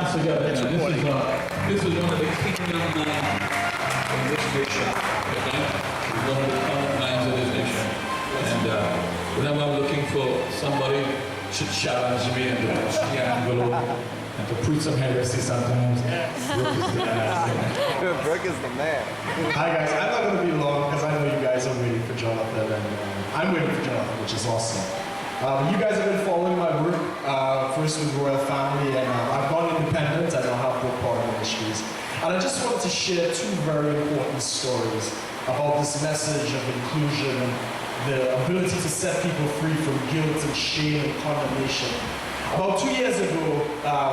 Together, this is one of the kingdom men in this nation. One of the common minds of this nation. And whenever I'm looking for somebody to challenge me and to push the envelope and to preach some heresy sometimes, Brook is the man. Hi guys, I'm not going to be long because I know you guys are waiting for Jonathan, and I'm waiting for Jonathan, which is awesome. You guys have been following my work, first with Royal Family, and I've gone independent. I now have Brook Potter Ministries. And I just wanted to share two very important stories about this message of inclusion and the ability to set people free from guilt and shame and condemnation. About 2 years ago,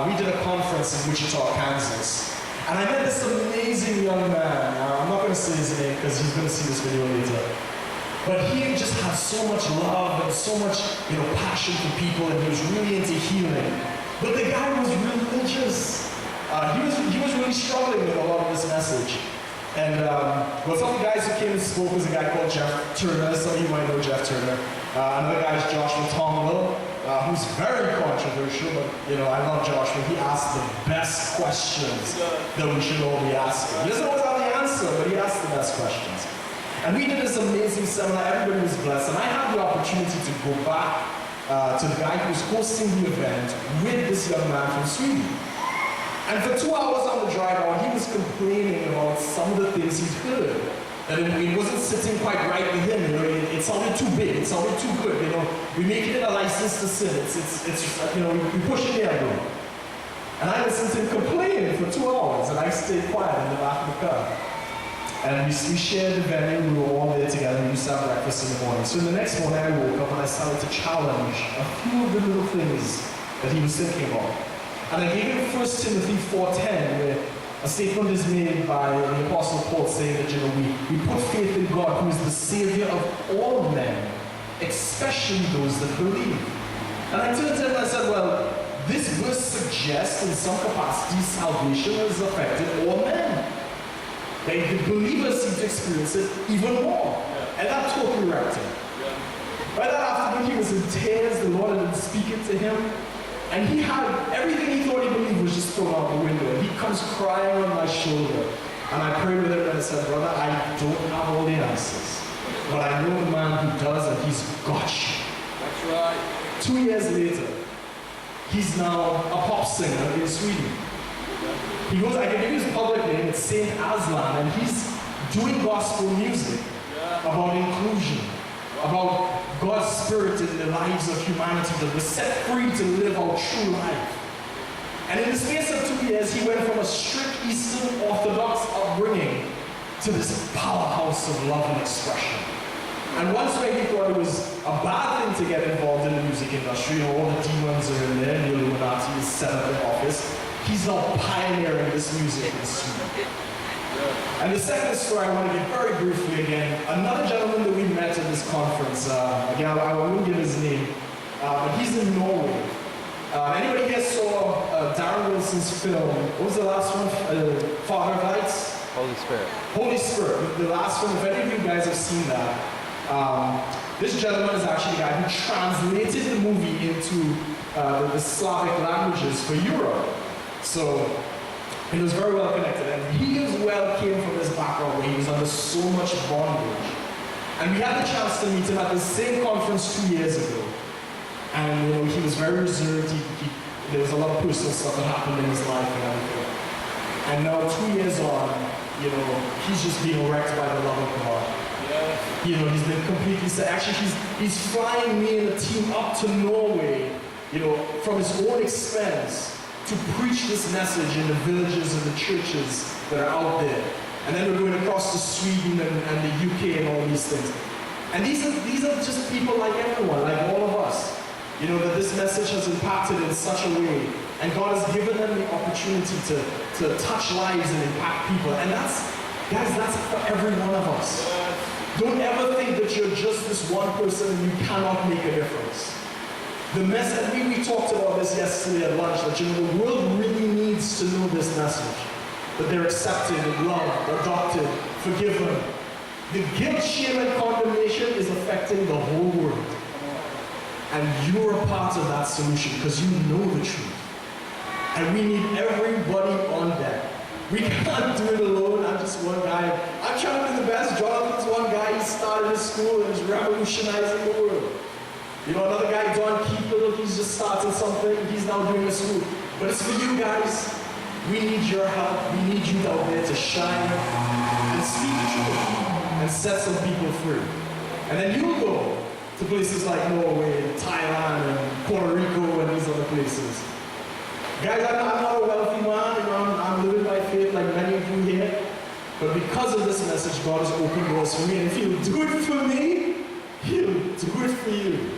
we did a conference in Wichita, Kansas. And I met this amazing young man. I'm not going to say his name because he's going to see this video later. But he just had so much love and so much, passion for people, and he was really into healing. But the guy was religious. He was really struggling with a lot of this message. And some of the guys who came and spoke was a guy called Jeff Turner. Some of you might know Jeff Turner. Another guy is Joshua Tongol, who's very controversial, but I love Joshua. He asked the best questions that we should all be asking. He doesn't always have the answer, but he asked the best questions. And we did this amazing seminar. Everybody was blessed, and I had the opportunity to go back to the guy who was hosting the event with this young man from Sweden. And for 2 hours on the drive out, he was complaining about some of the things he'd heard. That it wasn't sitting quite right with him. It sounded too big. It sounded too good. We make it a license to sin. We push it the envelope. And I listened to him complain for 2 hours, and I stayed quiet in the back of the car. And we shared the venue, we were all there together, we used to have breakfast in the morning. So the next morning I woke up and I started to challenge a few of the little things that he was thinking about. And I gave him 1 Timothy 4:10, where a statement is made by the Apostle Paul saying that we put faith in God, who is the Savior of all men, especially those that believe. And I turned to him and I said, well, this verse suggests in some capacity salvation has affected all men. The believers seem to experience it even more. And that totally wrecked him. Right after he was in tears, the Lord had been speaking to him. And he had everything he thought he believed was just thrown out the window. And he comes crying on my shoulder. And I prayed with him and I said, brother, I don't have all the answers. But I know the man who does, and he's got you. That's right. 2 years later, he's now a pop singer in Sweden. He goes, I can give you his public name, it's Saint Aslan, and he's doing gospel music about inclusion, about God's spirit in the lives of humanity, that we're set free to live our true life. And in the space of 2 years, he went from a strict Eastern Orthodox upbringing to this powerhouse of love and expression. And once when he thought it was a bad thing to get involved in the music industry, all the demons are in there, the Illuminati is set up in office, he's now pioneering this music in Sweden. And the second story I want to give very briefly again, another gentleman that we met at this conference, again I won't give his name, but he's in Norway. Anybody here saw Darren Wilson's film, what was the last one? Father of Lights? Holy Spirit. Holy Spirit, the last one, if any of you guys have seen that, this gentleman is actually the guy who translated the movie into the Slavic languages for Europe. So he was very well connected, and he as well came from this background where he was under so much bondage. And we had the chance to meet him at the same conference 2 years ago. And he was very reserved. There was a lot of personal stuff that happened in his life and everything. And now 2 years on, he's just being wrecked by the love of God. He's been completely set. Actually, he's flying me and the team up to Norway, from his own expense, to preach this message in the villages and the churches that are out there. And then we're going across to Sweden and the UK and all these things. And these are just people like everyone, like all of us. That this message has impacted in such a way. And God has given them the opportunity to touch lives and impact people. And that's for every one of us. Don't ever think that you're just this one person and you cannot make a difference. The message, we talked about this yesterday at lunch, that the world really needs to know this message. That they're accepted, loved, adopted, forgiven. The guilt, shame, and condemnation is affecting the whole world. And you're a part of that solution because you know the truth. And we need everybody on deck. We can't do it alone. I'm just one guy. I'm trying to do the best. Jonathan's one guy. He started his school and is revolutionizing the world. You know, another guy, Don Keeper, he's just started something. He's now doing a school. But it's for you guys. We need your help. We need you out there to shine and speak truth and set some people free. And then you'll go to places like Norway and Thailand and Puerto Rico and these other places. Guys, I'm not a wealthy man. You know, I'm living by faith like many of you here. But because of this message, God has opened doors for me. And if He'll do it for me, He'll do it for you.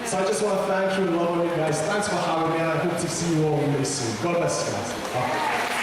So I just want to thank you and love on you guys. Thanks for having me, and I hope to see you all really soon. God bless you guys.